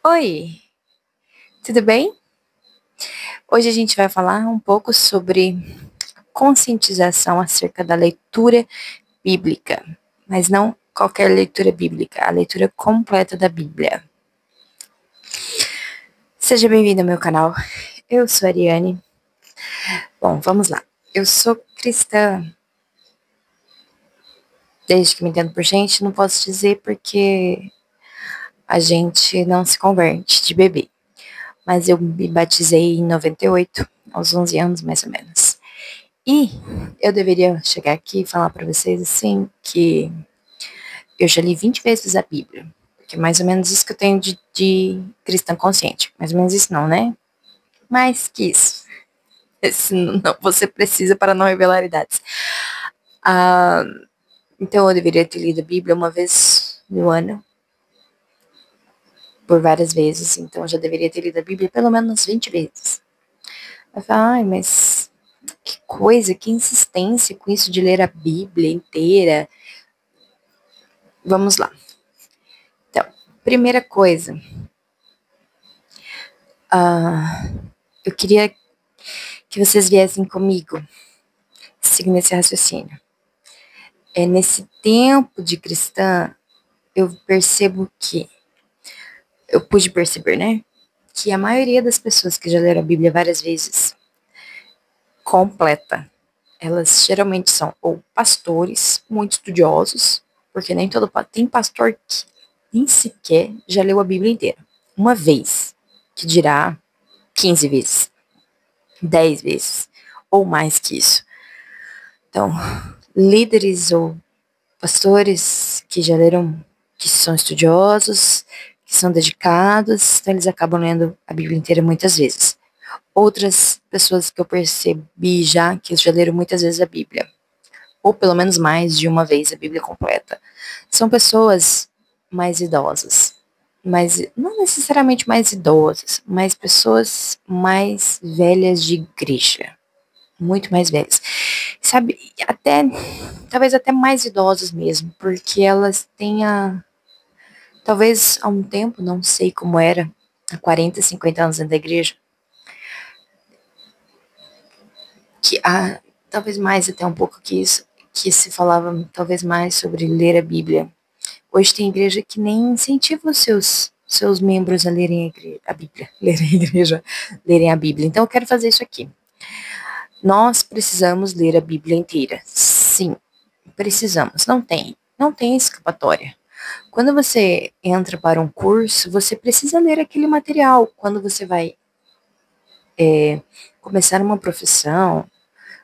Oi, tudo bem? Hoje a gente vai falar um pouco sobre conscientização acerca da leitura bíblica, mas não qualquer leitura bíblica, a leitura completa da Bíblia. Seja bem-vindo ao meu canal. Eu sou a Ariane. Bom, vamos lá. Eu sou cristã. Desde que me entendo por gente, não posso dizer porque a gente não se converte de bebê. Mas eu me batizei em 98, aos 11 anos mais ou menos. E eu deveria chegar aqui e falar para vocês assim que eu já li 20 vezes a Bíblia. Que é mais ou menos isso que eu tenho de cristã consciente. Mais ou menos isso não, né? Mais que isso. Esse não, você precisa para não revelar idades. Ah, então eu deveria ter lido a Bíblia uma vez no ano. Por várias vezes. Então eu já deveria ter lido a Bíblia pelo menos 20 vezes. Eu falo, ai, mas que coisa, que insistência com isso de ler a Bíblia inteira. Vamos lá. Então, primeira coisa, eu queria que vocês viessem comigo, seguindo esse raciocínio. Nesse tempo de cristã, eu percebo que, eu pude perceber, né, que a maioria das pessoas que já leram a Bíblia várias vezes, completa, elas geralmente são ou pastores, muito estudiosos, porque nem todo tem pastor que nem sequer já leu a Bíblia inteira. Uma vez, que dirá 15 vezes, 10 vezes, ou mais que isso. Então, líderes ou pastores que já leram, que são estudiosos, que são dedicados, então eles acabam lendo a Bíblia inteira muitas vezes. Outras pessoas que eu percebi já, que já leram muitas vezes a Bíblia, ou pelo menos mais de uma vez a Bíblia completa, são pessoas mais idosas. Mas não necessariamente mais idosas, mas pessoas mais velhas de igreja. Muito mais velhas. Sabe, até, talvez até mais idosas mesmo, porque elas têm talvez há um tempo, não sei como era, há 40, 50 anos dentro da igreja, que há, talvez mais até um pouco que isso, que se falava talvez mais sobre ler a Bíblia. Hoje tem igreja que nem incentiva os seus membros a lerem a Bíblia, lerem a igreja, lerem a Bíblia. Então eu quero fazer isso aqui. Nós precisamos ler a Bíblia inteira. Sim, precisamos. Não tem escapatória. Quando você entra para um curso, você precisa ler aquele material. Quando você vai começar uma profissão,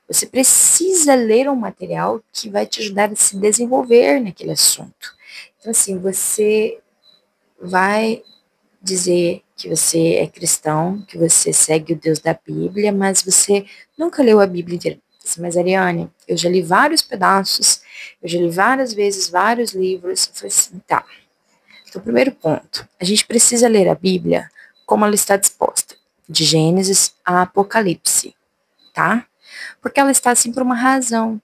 você precisa ler um material que vai te ajudar a se desenvolver naquele assunto. Então, assim, você vai dizer que você é cristão, que você segue o Deus da Bíblia, mas você nunca leu a Bíblia inteira. Mas, Ariane, eu já li vários pedaços, eu já li várias vezes vários livros. Eu falei assim, tá. Então, primeiro ponto, a gente precisa ler a Bíblia como ela está disposta, de Gênesis a Apocalipse, tá? Porque ela está assim por uma razão.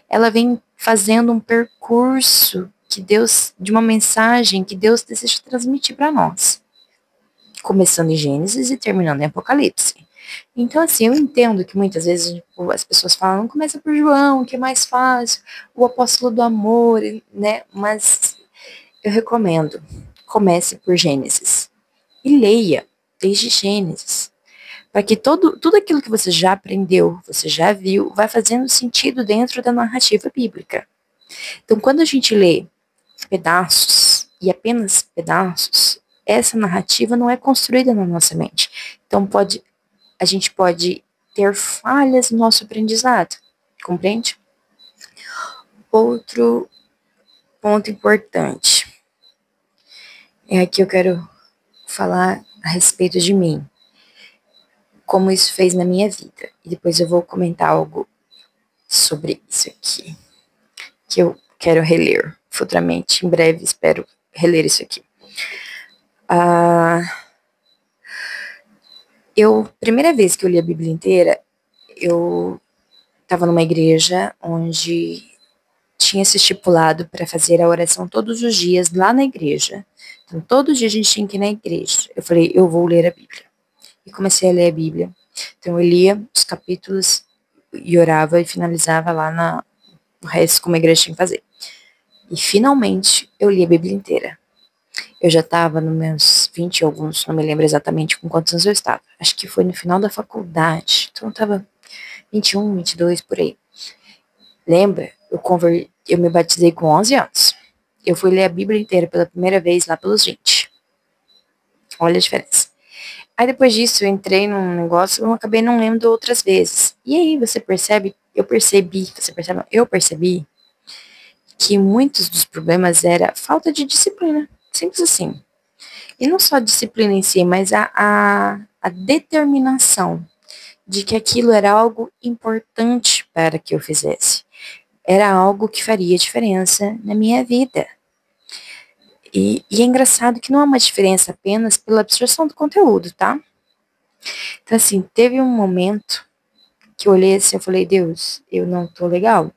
Ela vem fazendo um percurso que Deus, de uma mensagem que Deus deseja transmitir para nós, começando em Gênesis e terminando em Apocalipse. Então, assim, eu entendo que muitas vezes as pessoas falam, começa por João, que é mais fácil, o apóstolo do amor, né? Mas eu recomendo, comece por Gênesis e leia desde Gênesis, para que tudo aquilo que você já aprendeu, você já viu, vai fazendo sentido dentro da narrativa bíblica. Então, quando a gente lê pedaços, e apenas pedaços, essa narrativa não é construída na nossa mente. Então, a gente pode ter falhas no nosso aprendizado, compreende? Outro ponto importante é aqui eu quero falar a respeito de mim, como isso fez na minha vida. E depois eu vou comentar algo sobre isso aqui, que eu quero reler futuramente, em breve espero reler isso aqui. Primeira vez que eu li a Bíblia inteira, eu estava numa igreja onde tinha se estipulado para fazer a oração todos os dias lá na igreja. Então, todo dia a gente tinha que ir na igreja. Eu falei, eu vou ler a Bíblia. E comecei a ler a Bíblia. Então, eu lia os capítulos e orava e finalizava lá no resto como a igreja tinha que fazer. E, finalmente, eu li a Bíblia inteira. Eu já estava nos meus 20 e alguns, não me lembro exatamente com quantos anos eu estava. Acho que foi no final da faculdade. Então, eu estava 21, 22, por aí. Lembra? Eu me batizei com 11 anos. Eu fui ler a Bíblia inteira pela primeira vez lá pelos 20. Olha a diferença. Aí depois disso eu entrei num negócio e eu acabei não lendo outras vezes. E aí você percebe, eu percebi que muitos dos problemas era falta de disciplina. Simples assim. E não só a disciplina em si, mas a determinação de que aquilo era algo importante para que eu fizesse. Era algo que faria diferença na minha vida. E é engraçado que não há uma diferença apenas pela absorção do conteúdo, tá? Então, assim, teve um momento que eu olhei assim, eu falei, Deus, eu não tô legal.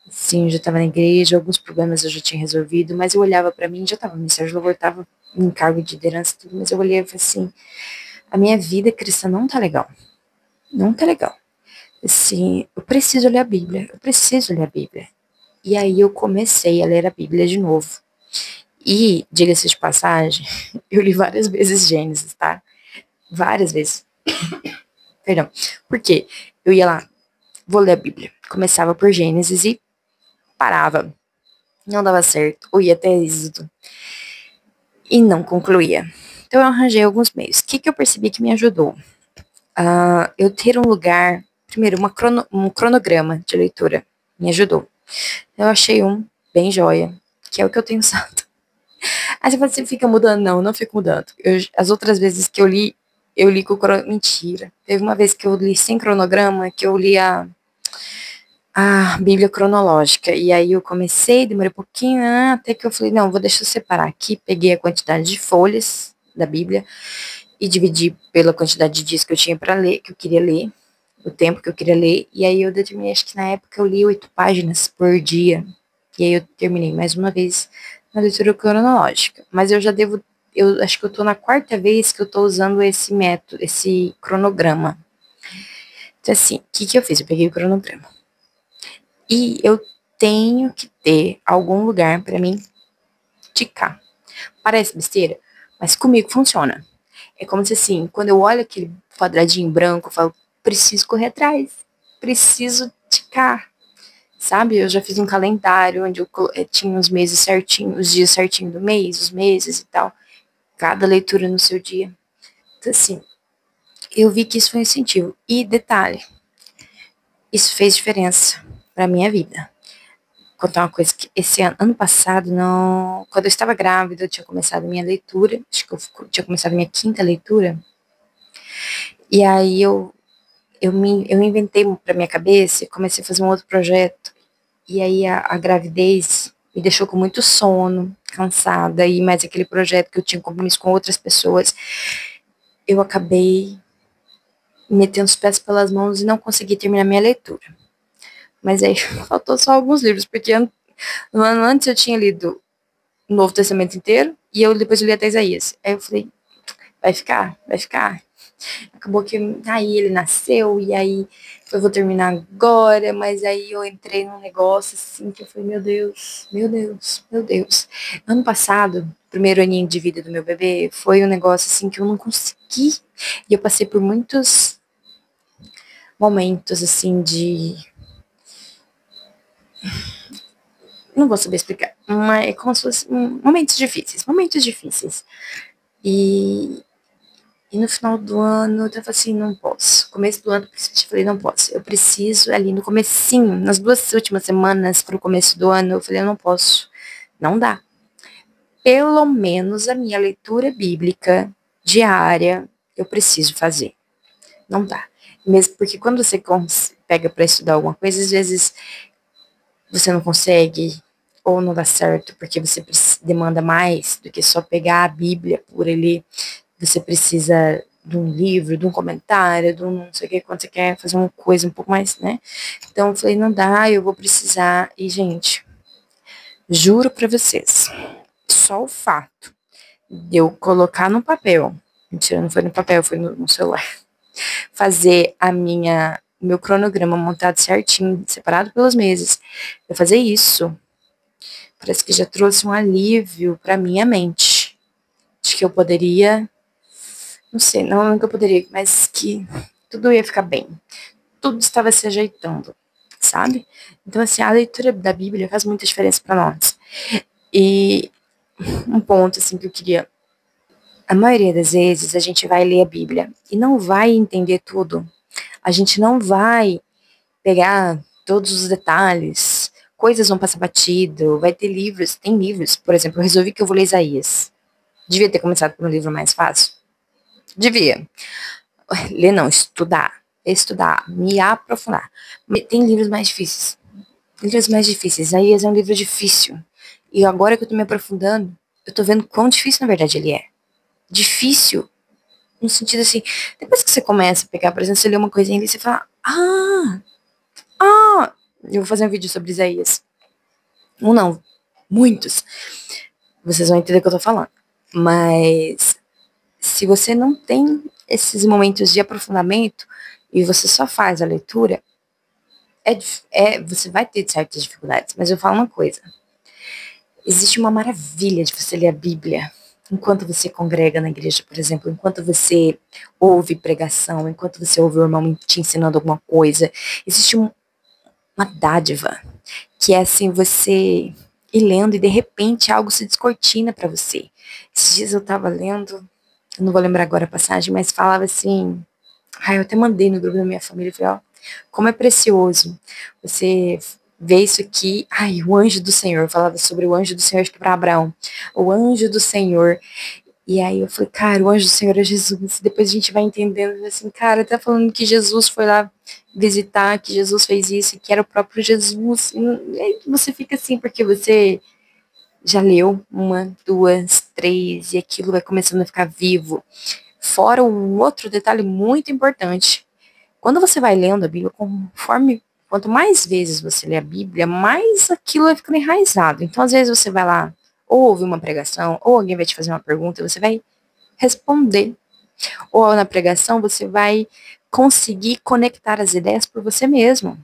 Sim, eu já tava na igreja, alguns problemas eu já tinha resolvido, mas eu olhava pra mim, já tava no Ministério de Louvor, tava em cargo de liderança e tudo, mas eu olhei e falei assim, a minha vida cristã não tá legal. Não tá legal. Assim, eu preciso ler a Bíblia, eu preciso ler a Bíblia. E aí eu comecei a ler a Bíblia de novo. E, diga-se de passagem, eu li várias vezes Gênesis, tá? Várias vezes. Perdão. Por quê? Eu ia lá, vou ler a Bíblia. Começava por Gênesis e parava. Não dava certo. Ou ia até Êxodo. E não concluía. Então eu arranjei alguns meios. O que eu percebi que me ajudou? Eu ter um lugar, primeiro, um cronograma de leitura. Me ajudou. Eu achei um bem joia, que é o que eu tenho usado. Aí você fica mudando? Não, não fico mudando. As outras vezes que eu li com cronograma. Mentira. Teve uma vez que eu li sem cronograma, que eu li a Bíblia cronológica. E aí eu comecei, demorei um pouquinho, até que eu falei, não, vou deixar eu separar aqui. Peguei a quantidade de folhas da Bíblia e dividi pela quantidade de dias que eu tinha para ler, que eu queria ler, o tempo que eu queria ler. E aí eu determinei, acho que na época eu li 8 páginas por dia. E aí eu terminei mais uma vez na leitura cronológica. Mas eu acho que eu tô na 4ª vez que eu tô usando esse método, esse cronograma. Então assim, o que eu fiz? Eu peguei o cronograma. E eu tenho que ter algum lugar para mim ticar. Parece besteira, mas comigo funciona. É como se assim, quando eu olho aquele quadradinho branco, eu falo, preciso correr atrás, preciso ticar, sabe? Eu já fiz um calendário onde eu tinha os meses certinhos, os dias certinhos do mês, os meses e tal, cada leitura no seu dia. Então assim, eu vi que isso foi um incentivo. E detalhe, isso fez diferença para minha vida. Vou contar uma coisa que esse ano passado, não, quando eu estava grávida, eu tinha começado minha leitura, acho que eu tinha começado minha 5ª leitura, e aí eu inventei pra minha cabeça e comecei a fazer um outro projeto, e aí a gravidez me deixou com muito sono, cansada, e mais aquele projeto que eu tinha compromisso com outras pessoas, eu acabei metendo os pés pelas mãos e não consegui terminar minha leitura. Mas aí faltou só alguns livros, porque no ano antes eu tinha lido o Novo Testamento inteiro, e depois eu li até Isaías. Aí eu falei, vai ficar. Acabou que aí ele nasceu, e aí eu vou terminar agora, mas aí eu entrei num negócio assim, que eu falei, meu Deus. Ano passado, primeiro aninho de vida do meu bebê, foi um negócio assim que eu não consegui, e eu passei por muitos momentos assim não vou saber explicar, mas é como se fosse momentos difíceis. E no final do ano, eu tava assim, não posso. Começo do ano, eu falei, não posso. Eu preciso, ali no comecinho, nas 2 últimas semanas pro começo do ano, eu falei, eu não posso. Não dá. Pelo menos a minha leitura bíblica diária, eu preciso fazer. Não dá. Mesmo porque quando você pega para estudar alguma coisa, às vezes você não consegue, ou não dá certo, porque você demanda mais do que só pegar a Bíblia por ali. Você precisa de um livro, de um comentário, de um não sei o que, quando você quer fazer uma coisa um pouco mais, né? Então eu falei, não dá, eu vou precisar. E, gente, juro pra vocês, só o fato de eu colocar no papel, mentira, não foi no papel, foi no celular, fazer meu cronograma montado certinho, separado pelos meses, eu fazer isso, parece que já trouxe um alívio pra minha mente, de que eu poderia, não sei, não que eu poderia, mas que tudo ia ficar bem, tudo estava se ajeitando, sabe? Então, assim, a leitura da Bíblia faz muita diferença pra nós. E um ponto, assim, que eu queria. A maioria das vezes a gente vai ler a Bíblia e não vai entender tudo. A gente não vai pegar todos os detalhes. Coisas vão passar batido. Vai ter livros, tem livros. Por exemplo, eu resolvi que eu vou ler Isaías. Devia ter começado por um livro mais fácil. Devia. Ler não, estudar. Estudar, me aprofundar. Tem livros mais difíceis. Livros mais difíceis. Isaías é um livro difícil. E agora que eu tô me aprofundando, eu tô vendo quão difícil na verdade ele é. Difícil no sentido assim, depois que você começa a pegar, por exemplo, você lê uma coisinha ali e você fala, eu vou fazer um vídeo sobre Isaías. Um não, muitos. Vocês vão entender o que eu tô falando. Mas se você não tem esses momentos de aprofundamento e você só faz a leitura, você vai ter certas dificuldades. Mas eu falo uma coisa. Existe uma maravilha de você ler a Bíblia enquanto você congrega na igreja, por exemplo, enquanto você ouve pregação, enquanto você ouve o irmão te ensinando alguma coisa. Existe uma dádiva que é assim, você ir lendo e de repente algo se descortina para você. Esses dias eu tava lendo, eu não vou lembrar agora a passagem, mas falava assim, eu até mandei no grupo da minha família, falei, ó, como é precioso você ver isso aqui. O anjo do Senhor, falava sobre o anjo do Senhor, acho que para Abraão, o anjo do Senhor. E aí eu falei, cara, o anjo do Senhor é Jesus. Depois a gente vai entendendo, assim, cara, tá falando que Jesus foi lá visitar, que Jesus fez isso, que era o próprio Jesus. E aí você fica assim, porque você já leu uma, duas, três, e aquilo vai começando a ficar vivo. Fora um outro detalhe muito importante. Quando você vai lendo a Bíblia, quanto mais vezes você lê a Bíblia, mais aquilo vai ficando enraizado. Então, às vezes, você vai lá, ou ouvir uma pregação, ou alguém vai te fazer uma pergunta, e você vai responder. Ou na pregação, você vai conseguir conectar as ideias por você mesmo.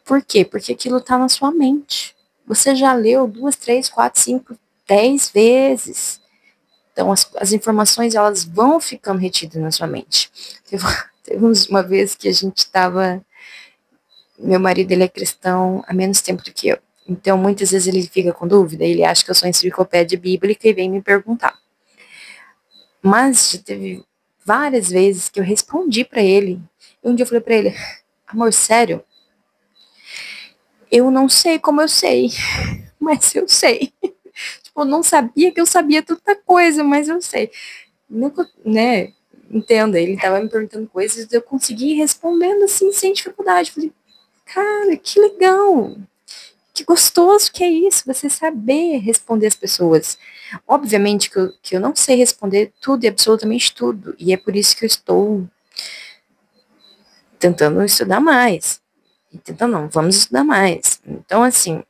Por quê? Porque aquilo está na sua mente. Você já leu 2, 3, 4, 5, 10 vezes. Então, as informações, elas vão ficando retidas na sua mente. Teve uma vez que a gente estava... Meu marido, ele é cristão há menos tempo do que eu. Então, muitas vezes ele fica com dúvida, ele acha que eu sou enciclopédia bíblica e vem me perguntar. Mas já teve várias vezes que eu respondi pra ele. E um dia eu falei pra ele, amor, sério? Eu não sei como eu sei, mas eu sei. Tipo, eu não sabia que eu sabia tanta coisa, mas eu sei. Nunca, né? Entenda, ele tava me perguntando coisas e eu consegui ir respondendo assim, sem dificuldade. Falei, cara, que legal! Que gostoso que é isso, você saber responder as pessoas. Obviamente que eu não sei responder tudo e absolutamente tudo. E é por isso que eu estou tentando estudar mais. Tentando não, vamos estudar mais. Então, assim,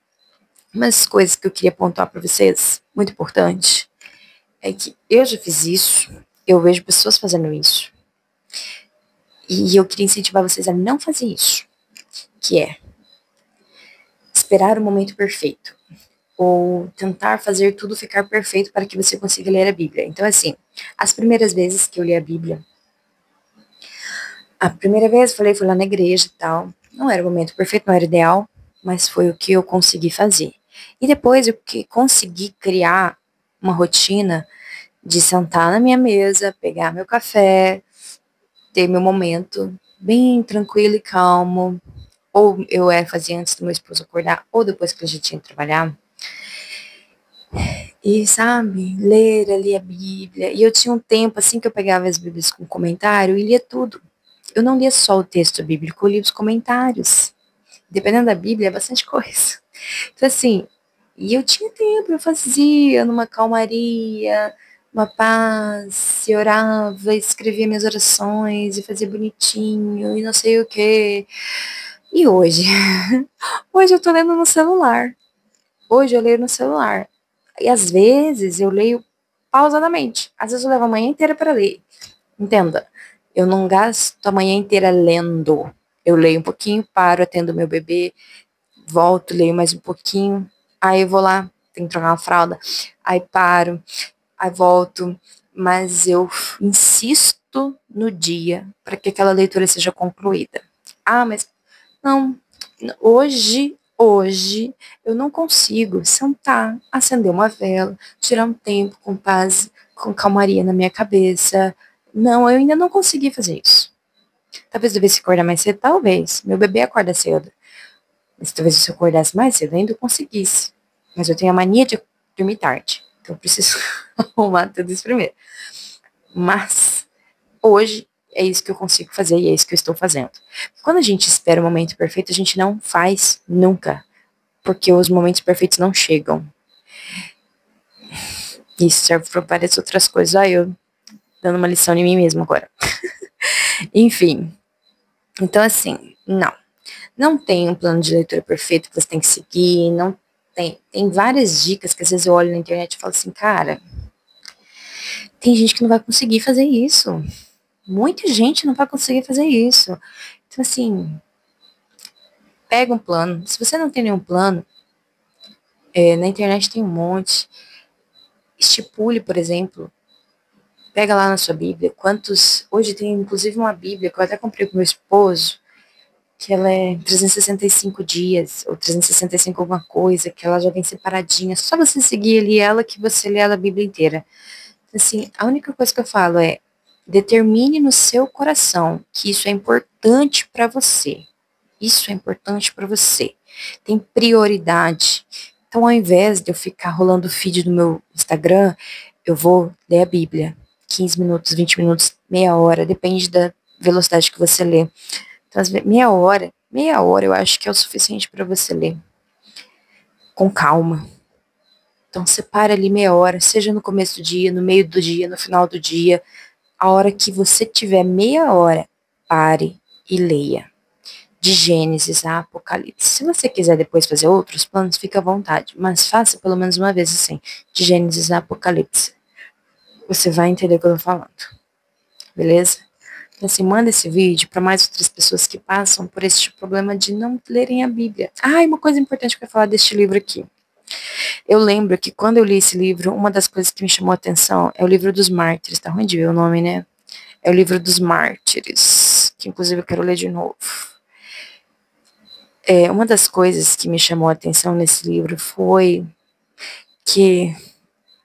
umas coisas que eu queria pontuar para vocês, muito importante, é que eu já fiz isso, eu vejo pessoas fazendo isso. E eu queria incentivar vocês a não fazer isso. Que é esperar o momento perfeito. Ou tentar fazer tudo ficar perfeito para que você consiga ler a Bíblia. Então, assim, as primeiras vezes que eu li a Bíblia, a primeira vez fui lá na igreja e tal, não era o momento perfeito, não era ideal, mas foi o que eu consegui fazer. E depois eu consegui criar uma rotina de sentar na minha mesa, pegar meu café, ter meu momento bem tranquilo e calmo, ou eu fazia antes do meu esposo acordar, ou depois que ele já tinha que trabalhar. E, sabe, ler ali a Bíblia. E eu tinha um tempo, assim, que eu pegava as Bíblias com comentário e lia tudo. Eu não lia só o texto bíblico, eu lia os comentários. Dependendo da Bíblia, é bastante coisa. Então, assim, e eu tinha tempo, eu fazia numa calmaria, uma paz, e orava, escrevia minhas orações, e fazia bonitinho, e não sei o quê. E hoje? Hoje eu tô lendo no celular. Hoje eu leio no celular. E às vezes eu leio pausadamente. Às vezes eu levo a manhã inteira para ler. Entenda, eu não gasto a manhã inteira lendo. Eu leio um pouquinho, paro, atendo meu bebê, volto, leio mais um pouquinho. Aí eu vou lá, tenho que trocar uma fralda. Aí paro, aí volto. Mas eu insisto no dia para que aquela leitura seja concluída. Ah, mas não, hoje eu não consigo sentar, acender uma vela, tirar um tempo com paz, com calmaria na minha cabeça. Não, eu ainda não consegui fazer isso. Talvez eu devesse acordar mais cedo, talvez. Meu bebê acorda cedo. Mas talvez se eu acordasse mais cedo, ainda eu conseguisse. Mas eu tenho a mania de dormir tarde. Então eu preciso arrumar tudo isso primeiro. Mas hoje é isso que eu consigo fazer e é isso que eu estou fazendo. Quando a gente espera o momento perfeito, a gente não faz nunca, porque os momentos perfeitos não chegam. Isso serve para várias outras coisas. Eu dando uma lição em mim mesma agora. Enfim, então assim, não tem um plano de leitura perfeito que você tem que seguir, não tem várias dicas que às vezes eu olho na internet e falo assim, cara, tem gente que não vai conseguir fazer isso. Muita gente não vai conseguir fazer isso. Então assim, pega um plano. Se você não tem nenhum plano, na internet tem um monte. Estipule, por exemplo, pega lá na sua Bíblia, hoje tem inclusive uma Bíblia que eu até comprei com meu esposo, que ela é 365 dias, ou 365 alguma coisa, que ela já vem separadinha, só você seguir ali ela que você lê ela a Bíblia inteira. Assim, a única coisa que eu falo é, determine no seu coração que isso é importante para você. Isso é importante para você. Tem prioridade. Então, ao invés de eu ficar rolando o feed no meu Instagram, eu vou ler a Bíblia. 15 minutos, 20 minutos, meia hora, depende da velocidade que você lê. Então, meia hora eu acho que é o suficiente para você ler. Com calma. Então, separa ali meia hora, seja no começo do dia, no meio do dia, no final do dia. A hora que você tiver meia hora, pare e leia. De Gênesis a Apocalipse. Se você quiser depois fazer outros planos, fica à vontade, mas faça pelo menos uma vez assim, de Gênesis a Apocalipse. Você vai entender o que eu tô falando, beleza? Então, assim, manda esse vídeo para mais outras pessoas que passam por esse problema de não lerem a Bíblia. Ah, e uma coisa importante que eu ia falar deste livro aqui. Eu lembro que quando eu li esse livro, uma das coisas que me chamou a atenção é o livro dos Mártires. Tá ruim de ver o nome, né? É o livro dos Mártires, que inclusive eu quero ler de novo. Uma das coisas que me chamou a atenção nesse livro foi que,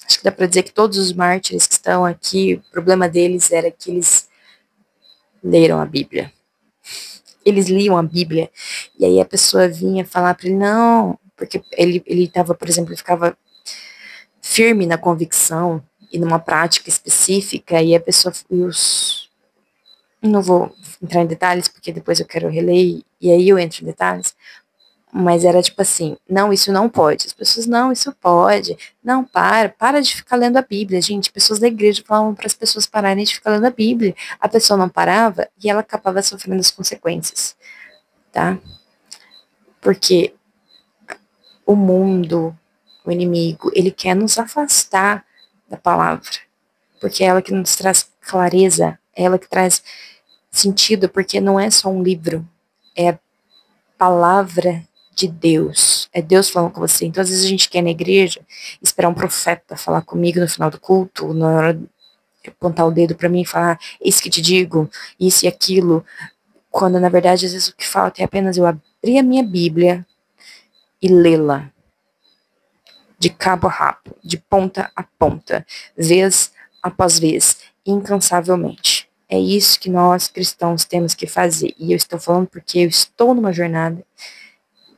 acho que dá para dizer que todos os mártires que estão aqui, o problema deles era que eles leram a Bíblia. Eles liam a Bíblia, e aí a pessoa vinha falar para ele, não, porque ele estava, por exemplo, ele ficava firme na convicção e numa prática específica, e a pessoa, não vou entrar em detalhes, porque depois eu quero reler, e aí eu entro em detalhes, mas era tipo assim, não, isso não pode. As pessoas, não, isso pode. Não, para de ficar lendo a Bíblia, gente. Pessoas da igreja falavam para as pessoas pararem de ficar lendo a Bíblia. A pessoa não parava e ela acabava sofrendo as consequências, tá? Porque o mundo, o inimigo, ele quer nos afastar da palavra. Porque é ela que nos traz clareza, é ela que traz sentido, porque não é só um livro, é a palavra de Deus. É Deus falando com você. Então, às vezes a gente quer ir na igreja esperar um profeta falar comigo no final do culto, na hora de apontar o dedo para mim e falar, isso que te digo, isso e aquilo, quando na verdade às vezes o que falta é apenas eu abrir a minha Bíblia e lê-la de cabo a rabo, de ponta a ponta, vez após vez, incansavelmente. É isso que nós cristãos temos que fazer. E eu estou falando porque eu estou numa jornada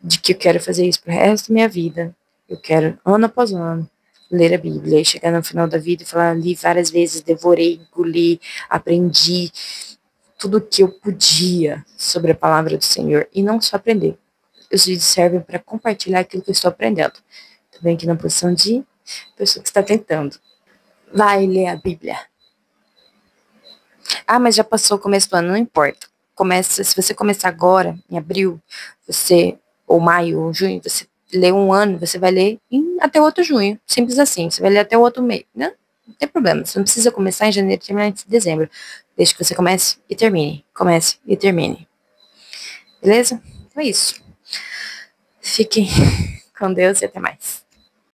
de que eu quero fazer isso pro resto da minha vida. Eu quero, ano após ano, ler a Bíblia e chegar no final da vida e falar, li várias vezes, devorei, engoli, aprendi tudo o que eu podia sobre a palavra do Senhor. E não só aprender. Os vídeos servem para compartilhar aquilo que eu estou aprendendo. Também aqui na posição de pessoa que está tentando. Vai ler a Bíblia. Ah, mas já passou o começo do ano, não importa. Começa, se você começar agora, em abril, ou maio, ou junho, você lê um ano, você vai ler até o outro junho. Simples assim. Você vai ler até o outro mês. Não tem problema. Você não precisa começar em janeiro e terminar em dezembro. Desde que você comece e termine. Comece e termine. Beleza? Então é isso. Fiquem com Deus e até mais.